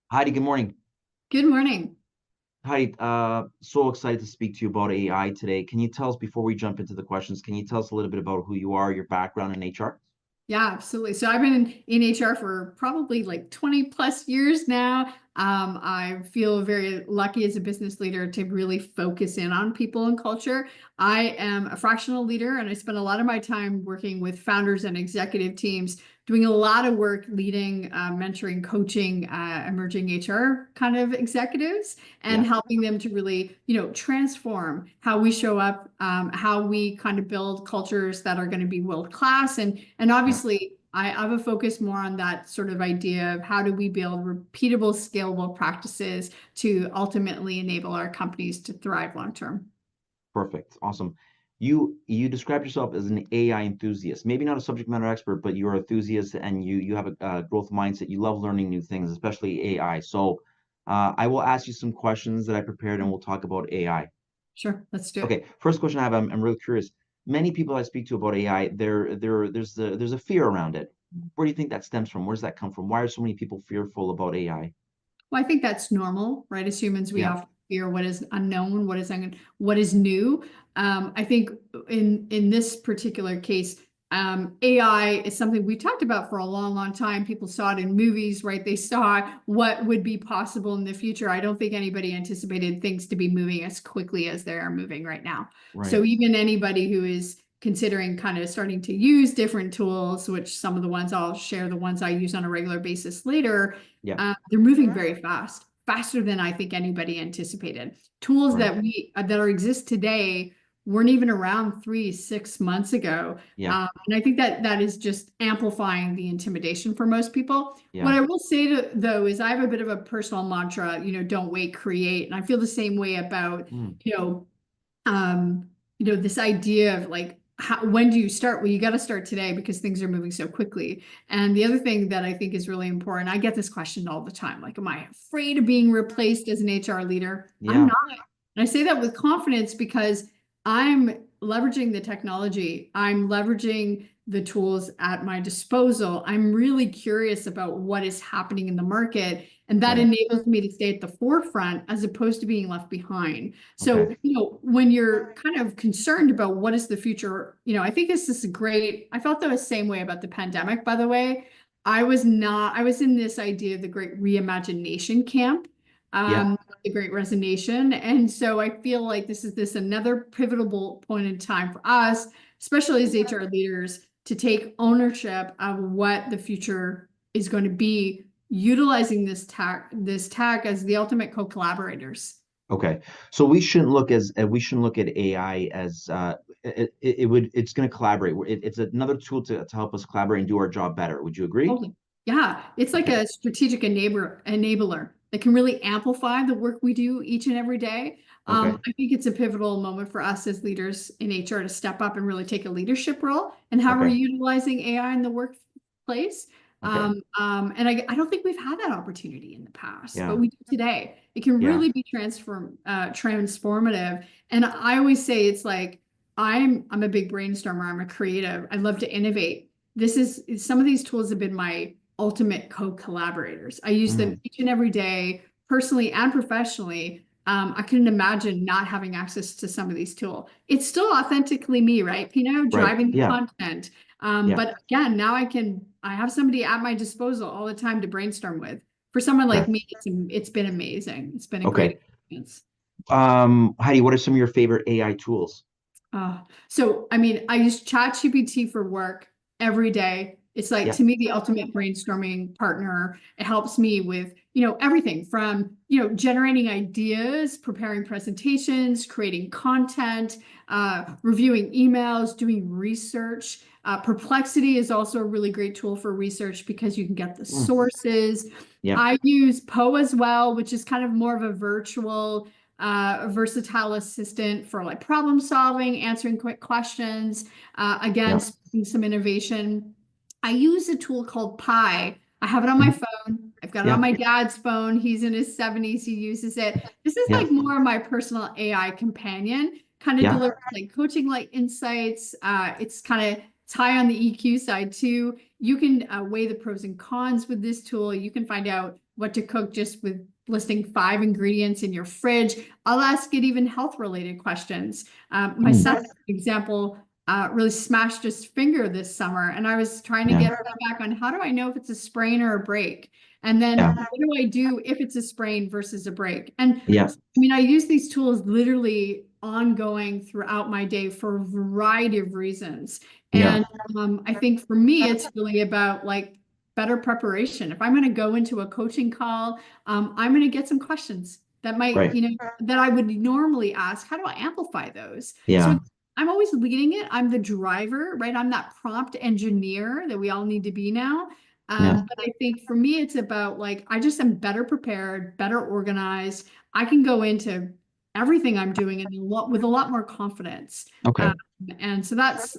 Heidi, good morning. Good morning. Heidi, so excited to speak to you about AI today. Can you tell us, before we jump into the questions, can you tell us a little bit about who you are, your background in HR? Yeah, absolutely. So I've been in HR for probably like 20 plus years now. I feel very lucky as a business leader to really focus in on people and culture. I am a fractional leader and I spend a lot of my time working with founders and executive teams, doing a lot of work leading, mentoring, coaching emerging HR kind of executives and Yeah, helping them to really, transform how we show up, how we kind of build cultures that are going to be world class and yeah, obviously, I have a focus more on that sort of idea of how do we build repeatable, scalable practices to ultimately enable our companies to thrive long term. perfect. Awesome. You describe yourself as an AI enthusiast. Maybe not a subject matter expert, but you're an enthusiast and you have a growth mindset. You love learning new things, especially AI. So I will ask you some questions that I prepared and we'll talk about AI. Sure, let's do it. Okay, first question I have, I'm really curious. Many people I speak to about AI, there's a fear around it. Where do you think that stems from? Where does that come from? Why are so many people fearful about AI? Well, I think that's normal, right? As humans, we Yeah, often fear what is unknown, what is new. I think in this particular case, AI is something we talked about for a long, long time. People saw it in movies, right? They saw what would be possible in the future. I don't think anybody anticipated things to be moving as quickly as they are moving right now. right. So even anybody who is considering kind of starting to use different tools, which some of the ones I'll share, the ones I use on a regular basis later, Yeah, they're moving very fast, faster than I think anybody anticipated. Tools right. that exist today weren't even around 3, 6 months ago, Yeah, and I think that that is just amplifying the intimidation for most people. What yeah. I will say though is I have a bit of a personal mantra, don't wait, create, and I feel the same way about Mm, you know this idea of like when do you start? Well, you got to start today because things are moving so quickly. And the other thing that I think is really important, I get this question all the time, like, am I afraid of being replaced as an HR leader? I'm yeah. not. And I say that with confidence because I'm leveraging the technology, I'm leveraging the tools at my disposal. I'm really curious about what is happening in the market. And that Right. enables me to stay at the forefront as opposed to being left behind. Okay. So, when you're kind of concerned about what is the future, I think this is great. I felt the same way about the pandemic, by the way. I was in this idea of the great reimagination camp, Yeah. the great resignation. And so I feel like this another pivotal point in time for us, especially as HR leaders, to take ownership of what the future is going to be, utilizing this tech as the ultimate co-collaborators. Okay. So we shouldn't look at AI as it's going to collaborate. It's another tool to help us collaborate and do our job better. Would you agree? Totally. Yeah, it's like Okay. a strategic enabler that can really amplify the work we do each and every day. Okay. I think it's a pivotal moment for us as leaders in HR to step up and really take a leadership role in how we're Okay. utilizing AI in the workplace. Okay. And I don't think we've had that opportunity in the past, but Yeah. we do today. It can Yeah. really be transformative. And I always say it's like I'm a big brainstormer. I'm a creative. I love to innovate. Some of these tools have been my ultimate co-collaborators. I use them Mm, each and every day, personally and professionally. I couldn't imagine not having access to some of these tools. It's still authentically me, right? right. Driving the Yeah. content. Yeah. But again, now I have somebody at my disposal all the time to brainstorm with. For someone like Okay. me, it's been amazing. It's been a great Okay. experience. Heidi, what are some of your favorite AI tools? So I mean, I use ChatGPT for work every day. It's like Yeah. to me the ultimate brainstorming partner. It helps me with, everything from, generating ideas, preparing presentations, creating content, reviewing emails, doing research. Perplexity is also a really great tool for research because you can get the Mm, sources. yeah. I use Poe as well, which is kind of more of a virtual versatile assistant for like problem solving, answering quick questions, again, Yeah. speaking some innovation. I use a tool called Pi. I have it on my Mhm. phone. I've got it on Yeah. my dad's phone. He's in his 70s. He uses it. This is Yeah. like more of my personal AI companion, kind of Yeah. delivers like coaching like insights. It's high on the EQ side too. You can weigh the pros and cons with this tool. You can find out what to cook just with listing 5 ingredients in your fridge. I'll ask it even health related questions. My Mm. son, for example, really smashed his finger this summer, and I was trying to Yeah. get feedback on how do I know if it's a sprain or a break, and then Yeah. what do I do if it's a sprain versus a break? And Yeah. I mean, I use these tools literally ongoing throughout my day for a variety of reasons. Yeah. And I think for me, it's really about like better preparation. If I'm going to go into a coaching call, I'm going to get some questions that might, Right. that I would normally ask. How do I amplify those? So Yeah. I'm always leading it. I'm the driver, right? I'm that prompt engineer that we all need to be now. Yeah. But I think for me, it's about like, I just am better prepared, better organized. I can go into everything I'm doing and with a lot more confidence. Okay. And so that's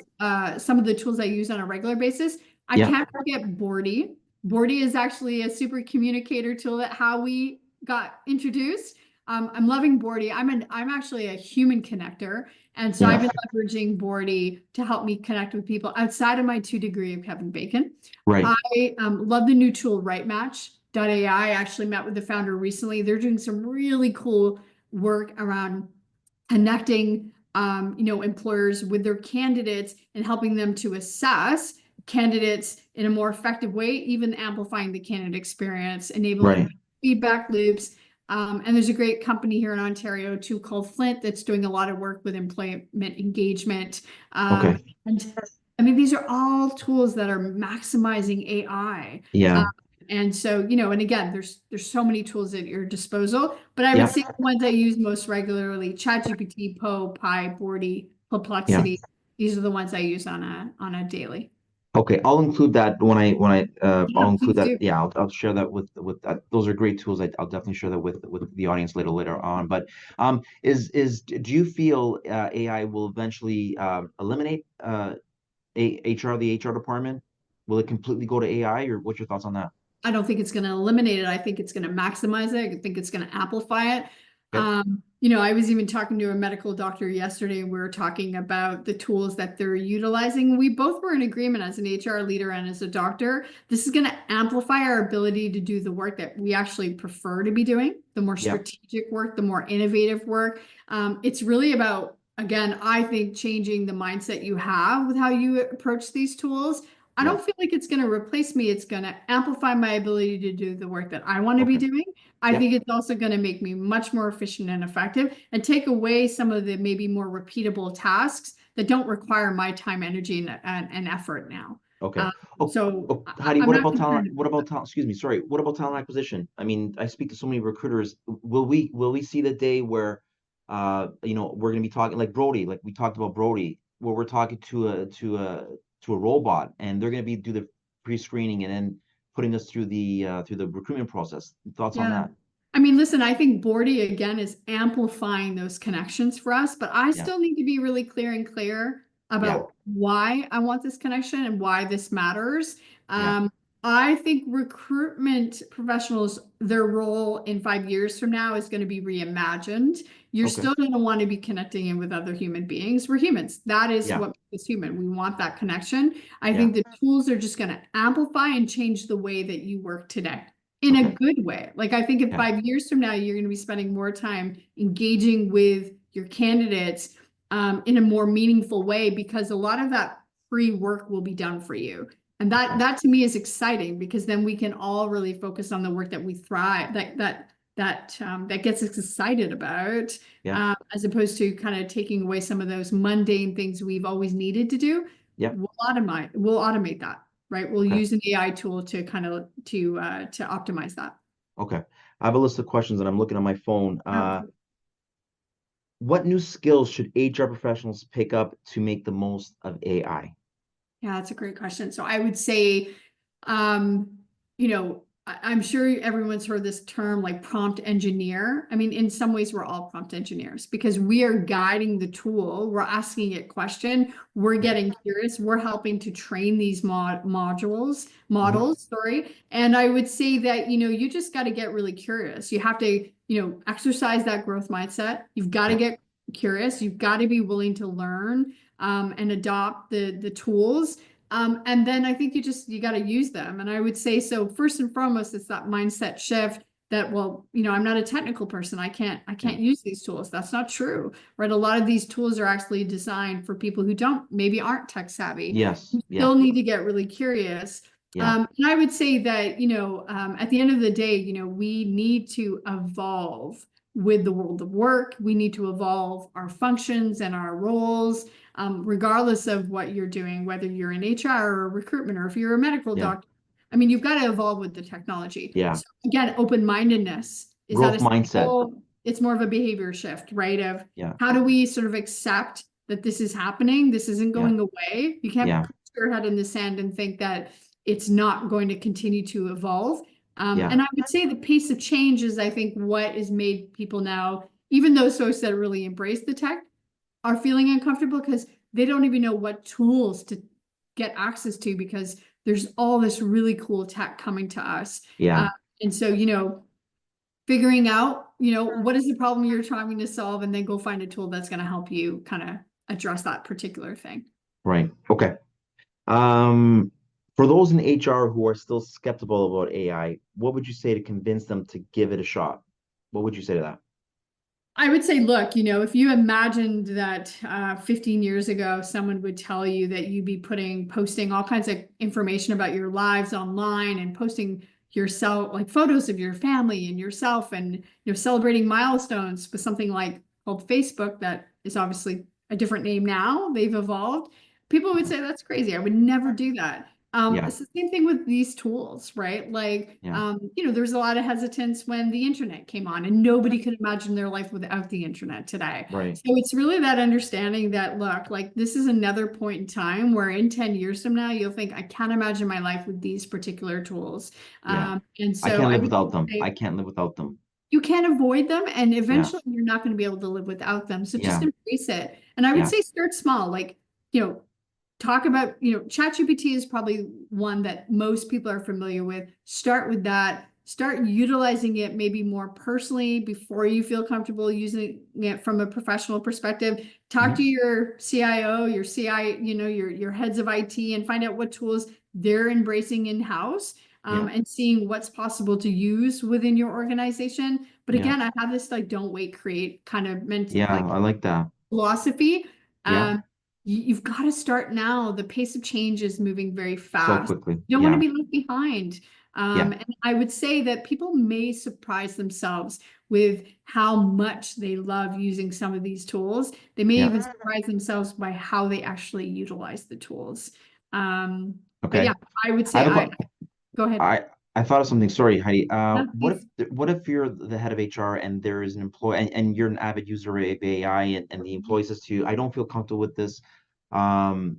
some of the tools I use on a regular basis. I Yeah. can't forget Bordy. Bordy is actually a super communicator tool that how we got introduced. I'm loving Bordy. I'm actually a human connector. And so I've Yeah. been leveraging Bordy to help me connect with people outside of my 2 degree of Kevin Bacon. Right. I love the new tool RightMatch.ai. I actually met with the founder recently. They're doing some really cool work around connecting employers with their candidates and helping them to assess candidates in a more effective way, even amplifying the candidate experience, enabling Right. feedback loops. And there's a great company here in Ontario too called Flint that's doing a lot of work with employment engagement. Okay. And I mean, these are all tools that are maximizing AI. Yeah. And so, and again, there's so many tools at your disposal, but I would Yeah. say the ones I use most regularly, ChatGPT, Poe, Pi, Bordy, Yeah. Perplexity. These are the ones I use on a daily. Okay, I'll include that Yeah, I'll include please that. do. Yeah, I'll share that with those are great tools. I'll definitely share that with the audience later on. But is do you feel AI will eventually eliminate HR, the HR department? Will it completely go to AI, or what's your thoughts on that? I don't think it's going to eliminate it. I think it's going to maximize it. I think it's going to amplify it. Okay. I was even talking to a medical doctor yesterday, and we were talking about the tools that they're utilizing. We both were in agreement as an HR leader and as a doctor. This is going to amplify our ability to do the work that we actually prefer to be doing, the more Yeah. strategic work, the more innovative work. It's really about, again, I think changing the mindset you have with how you approach these tools. I Yeah. don't feel like it's going to replace me. It's going to amplify my ability to do the work that I want to be Okay. doing. I Yeah. think it's also going to make me much more efficient and effective and take away some of the maybe more repeatable tasks that don't require my time, energy, and effort now. Okay. Um, Oh, so oh, Heidi, I'm what not about talent? concerned. What about talent? Excuse me. Sorry. What about talent acquisition? I mean, I speak to so many recruiters. Will we see the day where, we're going to be talking like Brody, like we talked about Brody, where we're talking to a robot, and they're going to be do the pre-screening and then putting us through the recruitment process. Thoughts on Yeah. that? I mean, listen, I think Bordy again is amplifying those connections for us, but I Yeah. still need to be really clear Yeah. about why I want this connection and why this matters. Yeah. I think recruitment professionals, their role in 5 years from now is going to be reimagined. You're Okay. still going to want to be connecting in with other human beings. We're humans. That is Yeah. what makes us human. We want that connection. I Yeah. think the tools are just going to amplify and change the way that you work today in a Okay. good way. Like I think in Yeah. 5 years from now, you're going to be spending more time engaging with your candidates in a more meaningful way because a lot of that free work will be done for you. And that Okay. that to me is exciting because then we can all really focus on the work that we thrive that gets us excited about, Yeah. as opposed to kind of taking away some of those mundane things we've always needed to do. Yeah. We'll automate that, right? We'll Okay. use an AI tool to kind of to optimize that. Okay. I have a list of questions and I'm looking on my phone. Oh, What new skills should HR professionals pick up to make the most of AI? yeah, that's a great question. So I would say, um, I'm sure everyone's heard this term like prompt engineer. I mean, in some ways, we're all prompt engineers because we are guiding the tool, we're asking it question, we're Yeah. getting curious, we're helping to train these Mhm. models, sorry. And I would say that, you just got to get really curious. You have to, exercise that growth mindset. You've got to Yeah. get curious. You've got to be willing to learn and adopt the tools. And then I think you got to use them. And I would say, so first and foremost, it's that mindset shift that, well, I'm not a technical person. I can't use these tools. That's not true, right? A lot of these tools are actually designed for people who maybe aren't tech savvy. Yes. You Yeah. still need to get really curious. Yeah. And I would say that, at the end of the day, we need to evolve with the world of work. We need to evolve our functions and our roles, regardless of what you're doing, whether you're in HR or recruitment, or if you're a medical Yeah. doctor. I mean, you've got to evolve with the technology. Yeah. So again, open-mindedness, is that Growth a mindset. skill? It's more of a behavior shift, right? Of Yeah. how do we sort of accept that this is happening? This isn't Yeah. going away. You can't Yeah. put your head in the sand and think that it's not going to continue to evolve. Yeah. And I would say the pace of change is, I think, what has made people now, even those folks that really embrace the tech, are feeling uncomfortable because they don't even know what tools to get access to, because there's all this really cool tech coming to us. Yeah. And so, figuring out, what is the problem you're trying to solve, and then go find a tool that's going to help you kind of address that particular thing. Right. Okay. For those in HR who are still skeptical about AI, what would you say to convince them to give it a shot? What would you say to that? I would say, look, if you imagined that 15 years ago, someone would tell you that you'd be posting all kinds of information about your lives online, and posting yourself, like photos of your family and yourself, and celebrating milestones with something like called Facebook, that is obviously a different name now. They've evolved. People would say that's crazy. I would never do that. Yeah. It's the same thing with these tools, right? Like, Yeah. there's a lot of hesitance when the internet came on, and nobody could imagine their life without the internet today. Right. So it's really that understanding that, look, like, this is another point in time where in 10 years from now, you'll think, I can't imagine my life with these particular tools. Yeah. And I so can't I live would without them. say I can't live without them. you can't avoid them, and Yeah. eventually you're not going to be able to live without them. So just Yeah. embrace it. And I would Yeah. say start small, like, talk about, ChatGPT is probably one that most people are familiar with. Start with that. Start utilizing it maybe more personally before you feel comfortable using it from a professional perspective. Talk to Mhm. your CIO, your CI, your heads of IT, and find out what tools they're embracing in-house, Yeah. and seeing what's possible to use within your organization. But Yeah. again, I have this like don't wait, create kind of Yeah. I like that. philosophy. Yeah. You've got to start now. The pace of change is moving very So fast. quickly. You don't want to Yeah. be left behind. Yeah. And I would say that people may surprise themselves with how much they love using some of these tools. They may Yeah. even surprise themselves by how they actually utilize the tools. But Okay. yeah, I would I say have a go ahead. I thought of something. Sorry, Heidi. No, please. What if you're the head of HR and there is an employee and you're an avid user of AI, and the employee says to you, I don't feel comfortable with this. Um,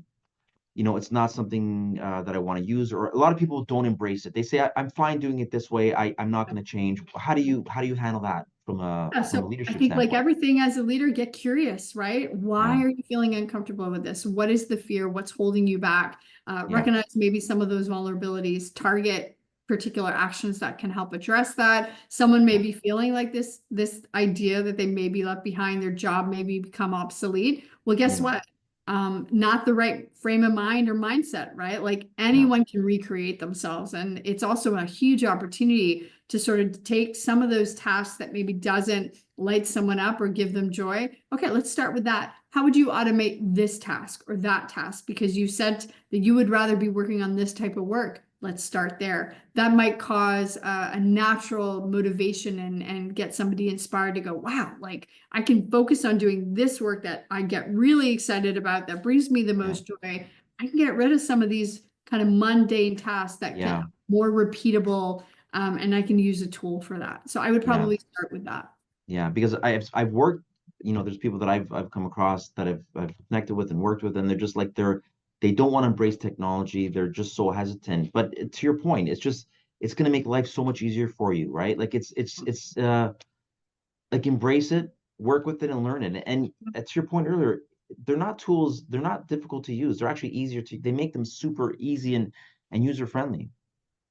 it's not something that I want to use, or a lot of people don't embrace it. They say, I'm fine doing it this way. I'm not going to change. How do you handle that from a Yeah, from a so I leadership think, like standpoint? everything as a leader, get curious, right? Yeah. Why are you feeling uncomfortable with this? What is the fear? What's holding you back? Yeah. Recognize maybe some of those vulnerabilities, target particular actions that can help address that. Someone may Yeah. be feeling like this idea that they may be left behind, their job may become obsolete. Well, guess Yeah. what? Not the right frame of mind or mindset, right? Like, Yeah. anyone can recreate themselves. And it's also a huge opportunity to sort of take some of those tasks that maybe doesn't light someone up or give them joy. Okay, let's start with that. How would you automate this task or that task? Because you said that you would rather be working on this type of work. Let's start there. That might cause a natural motivation, and get somebody inspired to go, wow, like, I can focus on doing this work that I get really excited about, that brings me the Yeah. most joy. I can get rid of some of these kind of mundane tasks that Yeah. can more repeatable, and I can use a tool for that. So I would Yeah. probably start with that. Yeah, because I've worked, there's people that I've come across that I've connected with and worked with, and they're just like they don't want to embrace technology. They're just so hesitant. But to your point, it's going to make life so much easier for you, right? Like it's like embrace it, work with it, and learn it. And to your point earlier, they're not tools. They're not difficult to use. They're actually easier to. They make them super easy and user friendly.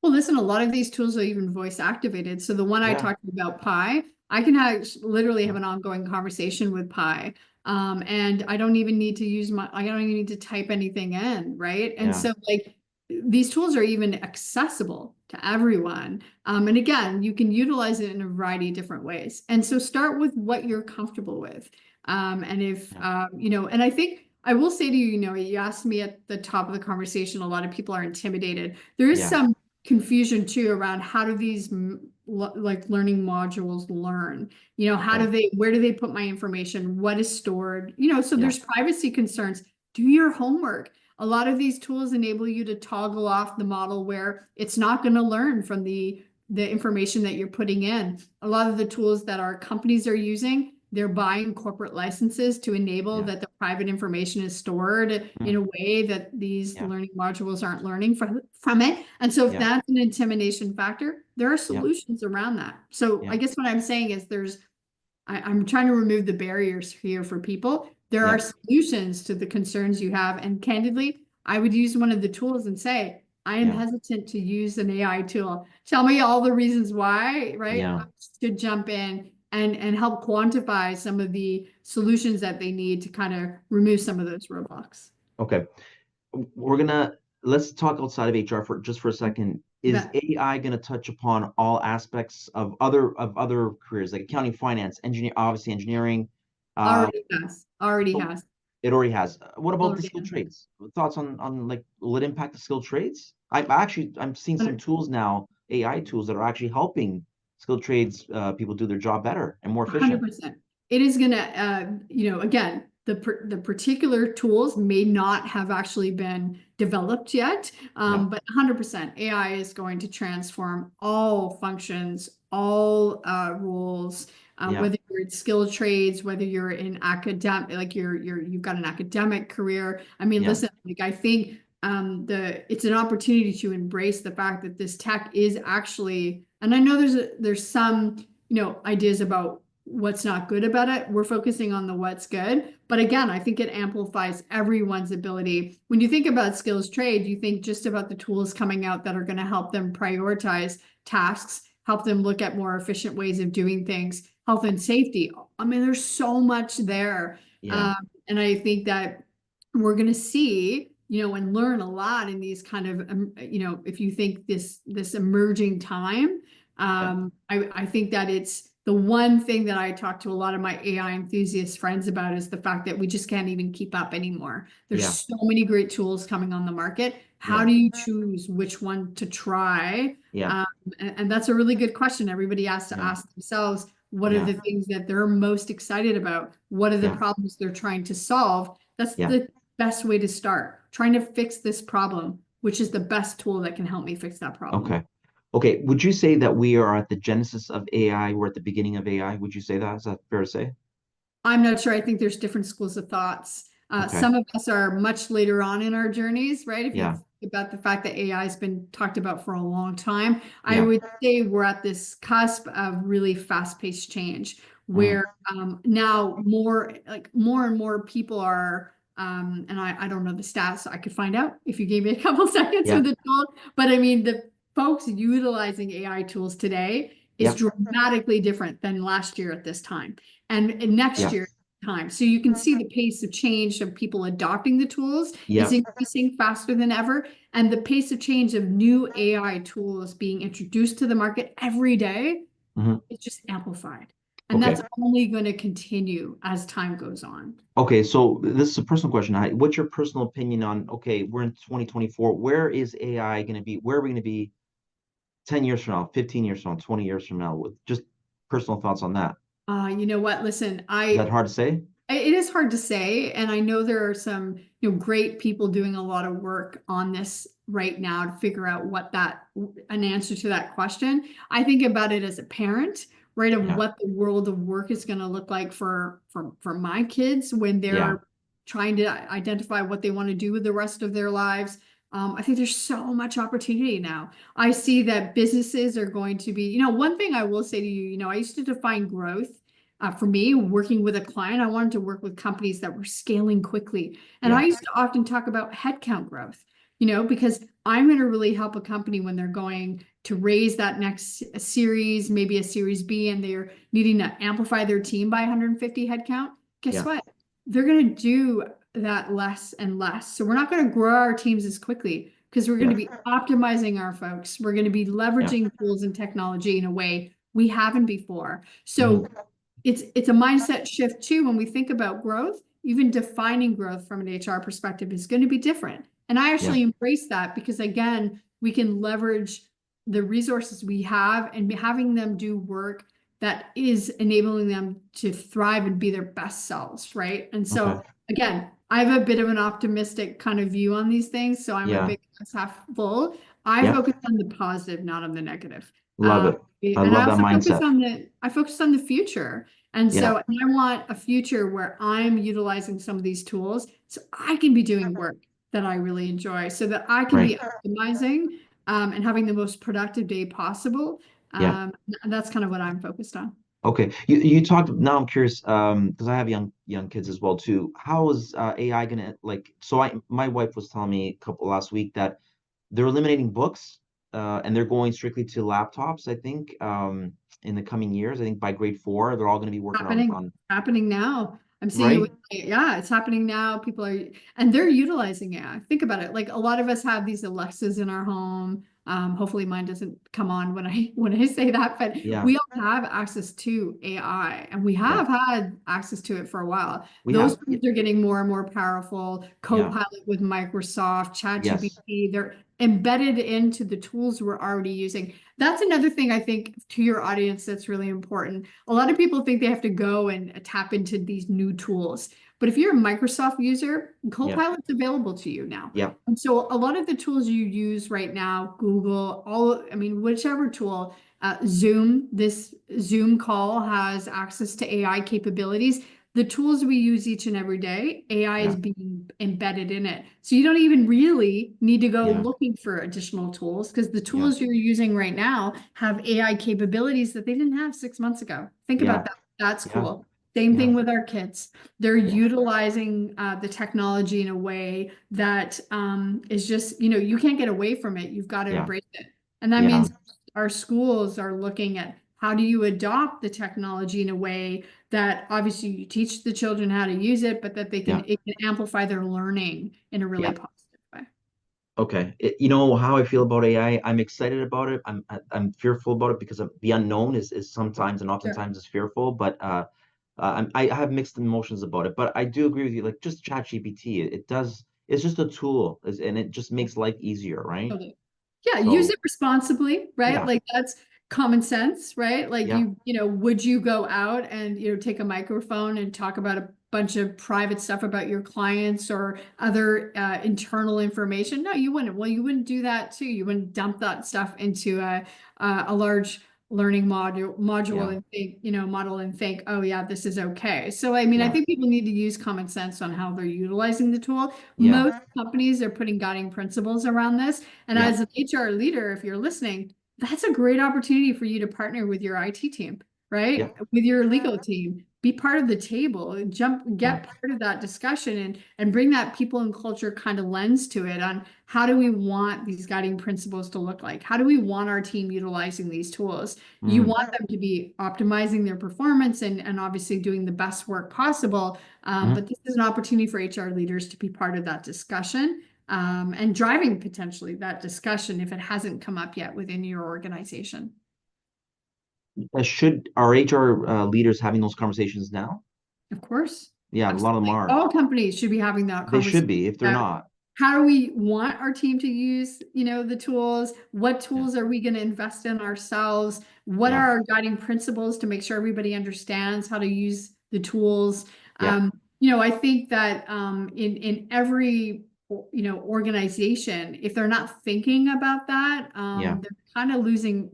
Well, listen, a lot of these tools are even voice activated. So the one I Yeah. talked about, Pi, I can literally Yeah. have an ongoing conversation with Pi. And I don't even need to I don't even need to type anything in, right? And Yeah. so like these tools are even accessible to everyone. And again, you can utilize it in a variety of different ways. And so start with what you're comfortable with. And if, Yeah. and I think I will say to you, you asked me at the top of the conversation, a lot of people are intimidated. There is Yeah. some confusion too around how do these like learning modules learn? Okay. Where do they put my information? What is stored? So Yeah. there's privacy concerns. Do your homework. A lot of these tools enable you to toggle off the model where it's not going to learn from the information that you're putting in. A lot of the tools that our companies are using, they're buying corporate licenses to enable Yeah. that the private information is stored in Mm. a way that these Yeah. learning modules aren't learning from it. And so if Yeah. that's an intimidation factor, there are Yeah. solutions around that. So I Yeah. guess what I'm saying is I'm trying to remove the barriers here for people. There are Yeah. solutions to the concerns you have. And candidly, I would use one of the tools and say, I am Yeah. hesitant to use an AI tool. Tell me all the reasons why, right? Yeah. I should jump in and help quantify some of the solutions that they need to kind of remove some of those roadblocks. Okay. We're gonna let's talk outside of HR for a second. Is That AI gonna touch upon all aspects of other careers like accounting, finance, engineer, obviously engineering? Uh, already so has, it already has. What about the already skilled has. trades? Thoughts on like will it impact the skilled trades? I'm seeing some tools now, AI tools that are actually helping skilled trades people do their job better and more efficient. 100%. It is going to, again, the particular tools may not have actually been developed yet, Yeah. but 100% AI is going to transform all functions, all roles, Yeah. whether you're in skilled trades, whether you're in academic, like you've got an academic career. I mean, Yeah. listen, like I think it's an opportunity to embrace the fact that this tech is actually, and I know there's some ideas about what's not good about it. We're focusing on the what's good. But again, I think it amplifies everyone's ability. When you think about skills trade, you think just about the tools coming out that are going to help them prioritize tasks, help them look at more efficient ways of doing things, health and safety. I mean, there's so much there. Yeah. Um, and I think that we're going to see, and learn a lot in these kind of, if you think this emerging time, Yeah. I think that it's the one thing that I talk to a lot of my AI enthusiast friends about is the fact that we just can't even keep up anymore. There's Yeah. so many great tools coming on the market. How Yeah. do you choose which one to try? Yeah. And that's a really good question. Everybody has to Yeah. ask themselves, what are Yeah. the things that they're most excited about? What are the Yeah. problems they're trying to solve? That's Yeah. the best way to start. Trying to fix this problem, which is the best tool that can help me fix that problem. Okay. Okay. Would you say that we are at the genesis of AI? We're at the beginning of AI. Would you say that? Is that fair to say? I'm not sure. I think there's different schools of thoughts. Okay. Some of us are much later on in our journeys, right? If you Yeah. think about the fact that AI has been talked about for a long time, I Yeah. would say we're at this cusp of really fast-paced change Mm. where now more and more people are, and I don't know the stats, so I could find out if you gave me a couple seconds Yeah. with the tool, but I mean, the folks utilizing AI tools today is Yeah. dramatically different than last year at this time and next Yeah. year time. So you can see the pace of change of people adopting the tools is Yeah. increasing faster than ever. And the pace of change of new AI tools being introduced to the market every day Hmm. is just amplified. And Okay. that's only going to continue as time goes on. Okay. So this is a personal question. What's your personal opinion on, okay, we're in 2024. Where is AI going to be? Where are we going to be 10 years from now, 15 years from now, 20 years from now? With just personal thoughts on that. You know what? Listen, Is that hard to say? it is hard to say, and I know there are some, great people doing a lot of work on this right now to figure out an answer to that question. I think about it as a parent, right, of Yeah. what the world of work is going to look like for my kids when Yeah. they're trying to identify what they want to do with the rest of their lives. I think there's so much opportunity now. I see that businesses are going to be, one thing I will say to you, I used to define growth for me, working with a client, I wanted to work with companies that were scaling quickly. And I Yeah. used to often talk about headcount growth, because I'm going to really help a company when they're going to raise that next series, maybe a series B, and they're needing to amplify their team by 150 headcount. Guess Yeah. what? they're going to do that less and less. So we're not going to grow our teams as quickly because we're going to Yeah. be optimizing our folks. We're going to be Yeah. leveraging tools and technology in a way we haven't before. So Mhm. it's a mindset shift too. When we think about growth, even defining growth from an HR perspective is going to be different. And I Yeah. actually embrace that because again, we can leverage the resources we have and having them do work that is enabling them to thrive and be their best selves, right? And Okay. so again, I have a bit of an optimistic kind of view on these things. So I'm a Yeah. big glass half full. I Yeah. focus on the positive, not on the negative. Love it. I And I love that also mindset. focus on the future. And Yeah. so I want a future where I'm utilizing some of these tools so I can be doing work that I really enjoy, so that I can Right. be optimizing and having the most productive day possible. Yeah. And that's kind of what I'm focused on. Okay. You talked, now I'm curious, because I have young kids as well too. How is AI gonna, like, so my wife was telling me a couple last week that they're eliminating books, and they're going strictly to laptops, I think, in the coming years. I think by grade 4, they're all gonna be working Happening now. I'm seeing it right? with, yeah, it's happening now. People are, and they're utilizing it. Think about it. Like a lot of us have these Alexas in our home. Hopefully mine doesn't come on when I say that, but Yeah. we all have access to AI and we Yeah. have had access to it for a while. We Those have. tools are getting more and more powerful. Yeah. Copilot with Microsoft, Yes. ChatGPT, they're embedded into the tools we're already using. That's another thing I think to your audience that's really important. A lot of people think they have to go and tap into these new tools. But if you're a Microsoft user, Yeah. Copilot's available to you now. Yeah. And so a lot of the tools you use right now, Google, I mean, whichever tool, Zoom, this Zoom call has access to AI capabilities. The tools we use each and every day, AI is Yeah. being embedded in it. So you don't even really need to go Yeah. looking for additional tools because the Yeah. tools you're using right now have AI capabilities that they didn't have 6 months ago. Think Yeah. about that. That's Yeah. cool. Same Yeah. thing with our kids. They're Yeah. utilizing the technology in a way that is just, you can't get away from it. You've got to Yeah. embrace it. And that Yeah. means our schools are looking at how do you adopt the technology in a way that obviously you teach the children how to use it, but that Yeah. it can amplify their learning in a really Yeah. positive way. Okay. You know how I feel about AI? I'm excited about it. I'm fearful about it because of the unknown is sometimes and Sure. oftentimes is fearful, but I have mixed emotions about it. But I do agree with you. Like just ChatGPT, it does. It's just a tool, and it just makes life easier, right? Totally. Yeah, use So it responsibly, right? yeah. Like that's common sense, right? Like Yeah. would you go out and take a microphone and talk about a bunch of private stuff about your clients or other internal information? No, you wouldn't. Well, you wouldn't do that too. You wouldn't dump that stuff into a large learning module Yeah. and think, model and think, oh yeah, this is okay. So I mean, I Yeah. think people need to use common sense on how they're utilizing the tool. Yeah. Most companies are putting guiding principles around this. And Yeah. as an HR leader, if you're listening, that's a great opportunity for you to partner with your IT team, Yeah. right? With your legal team. Be part of the table, Yeah. get part of that discussion and bring that people and culture kind of lens to it on how do we want these guiding principles to look like? How do we want our team utilizing these tools? You Mm. want them to be optimizing their performance and obviously doing the best work possible. Mhm. But this is an opportunity for HR leaders to be part of that discussion and driving potentially that discussion if it hasn't come up yet within your organization. Should our HR leaders having those conversations now? Of course, Yeah, a lot of them absolutely. are. All companies should be having that They should conversation be if they're about not. how do we want our team to use, the tools? What Yeah. tools are we going to invest in ourselves? What Yeah. are our guiding principles to make sure everybody understands how to use the tools? Yeah. I think that in every organization, if they're not thinking about that, Yeah. they're kind of losing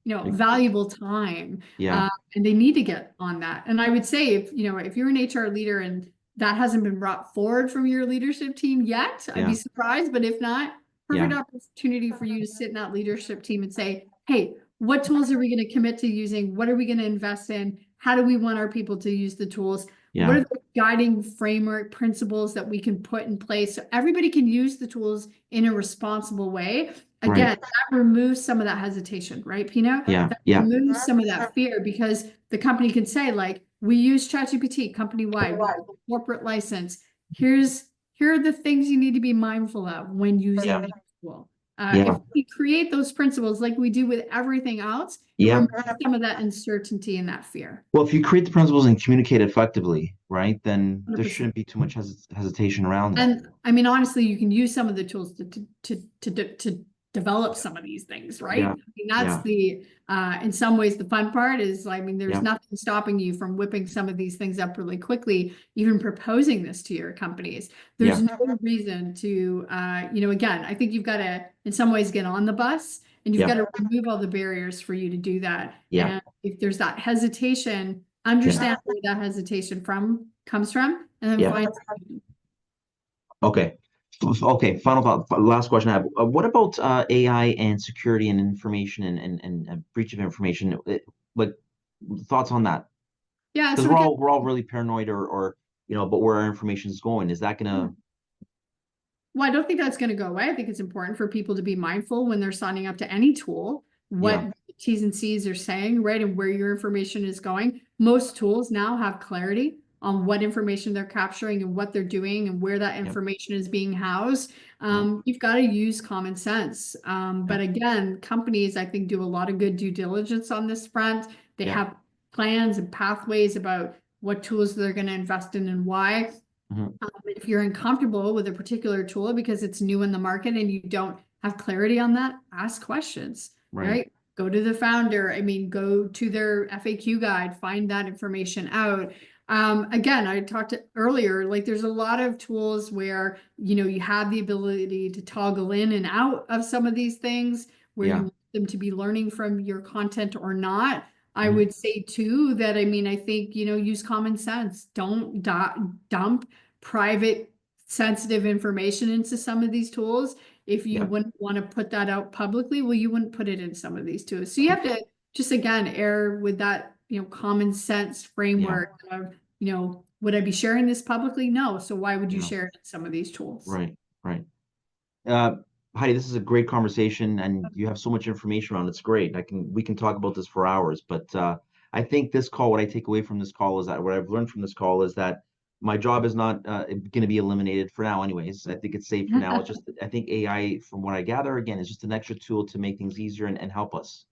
Like, valuable time. yeah. And they need to get on that. And I would say if you're an HR leader and that hasn't been brought forward from your leadership team yet, I'd be Yeah. surprised. But if not, perfect Yeah. opportunity for you to sit in that leadership team and say, hey, what tools are we going to commit to using? What are we going to invest in? How do we want our people to use the tools? What Yeah. are the guiding framework principles that we can put in place so everybody can use the tools in a responsible way? Right. Again, that removes some of that hesitation, right, Pino? Yeah. That Yeah. removes some of that fear because the company can say, like, we use ChatGPT company-wide, we have a corporate license. Here are the things you need to be mindful of when using the tool. If we create those principles like we do with everything else, it removes some of that uncertainty and that fear. Well, if you create the principles and communicate effectively, right, then there 100%. shouldn't be too much hesitation around that. And I mean, honestly, you can use some of the tools to develop some of these things, right? Yeah. I mean, that's the in some ways the fun part is, I mean, there's Yeah. nothing stopping you from whipping some of these things up really quickly, even proposing this to your companies. There's no reason to, you know, again, I think you've got to, in some ways, get on the bus and you've got to remove all the barriers for you to do that. Yeah. And if there's that hesitation, understand where that hesitation comes from, and then find. Okay. Okay. Final thought. Last question I have. What about AI and security and information and breach of information? Like thoughts on that? Yeah, Because so we're all really paranoid or you know, but where our information is going, is that gonna? Well, I don't think that's going to go away. I think it's important for people to be mindful when they're signing up to any tool, what the T's and C's are saying, right? And where your information is going. Most tools now have clarity on what information they're capturing and what they're doing and where that information is being housed. You've got to use common sense. But again, companies, I think, do a lot of good due diligence on this front. They have plans and pathways about what tools they're going to invest in and why. If you're uncomfortable with a particular tool because it's new in the market and you don't have clarity on that, ask questions, right? Go to the founder. I mean, go to their FAQ guide, find that information out. Again, I talked earlier, like there's a lot of tools where, you know, you have the ability to toggle in and out of some of these things where you want them to be learning from your content or not. I would say too that, I mean, I think, you know, use common sense. Don't dump private sensitive information into some of these tools. If you wouldn't want to put that out publicly, well, you wouldn't put it in some of these tools. So you have to just, again, err with that, you know, common sense framework of, you know, would I be sharing this publicly? No. So why would you share it in some of these tools? Right. Heidi, this is a great conversation, and you have so much information on it. It's great. We can talk about this for hours, but I think this call, what I take away from this call is that what I've learned from this call is that my job is not going to be eliminated for now, anyways. I think it's safe for now. It's just I think AI, from what I gather, again, is just an extra tool to make things easier and help us.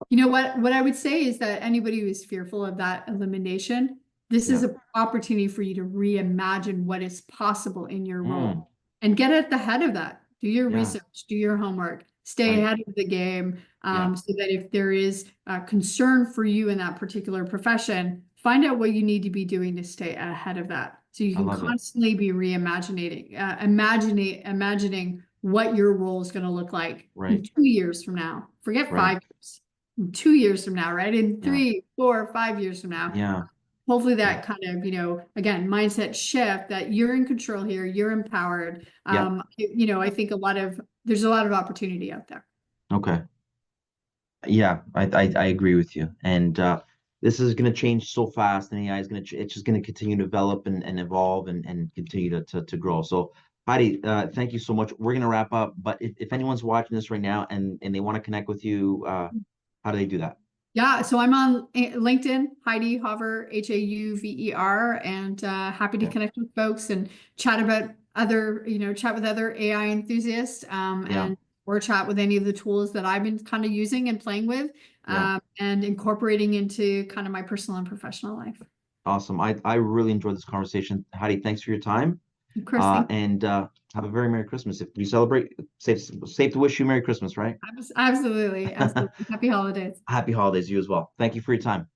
You know what I would say is that anybody who is fearful of that elimination, this is an opportunity for you to reimagine what is possible in your role and get at the head of that. Do your research, do your homework, stay ahead of the game, so that if there is a concern for you in that particular profession, find out what you need to be doing to stay ahead of that. So you can constantly be reimagining, imagining what your role is going to look like in 2 years from now. Forget 5 years. 2 years from now, right? In 3, 4, 5 years from now. Hopefully that kind of, you know, again, mindset shift that you're in control here, you're empowered. You know, I think there's a lot of opportunity out there. Okay. Yeah, I agree with you. And this is going to change so fast, and AI is going to it's just going to continue to develop and evolve and continue to grow. So Heidi, thank you so much. We're going to wrap up, but if anyone's watching this right now and they want to connect with you, how do they do that? Yeah, so I'm on LinkedIn, Heidi Hauver, Hauver, and happy to connect with folks and chat about chat with other AI enthusiasts, and or chat with any of the tools that I've been kind of using and playing with, and incorporating into kind of my personal and professional life. Awesome. I really enjoyed this conversation. Heidi, thanks for your time. Of course, and have a very Merry Christmas. If you celebrate, safe to wish you Merry Christmas, right? Absolutely. Happy holidays. Happy holidays, you as well. Thank you for your time.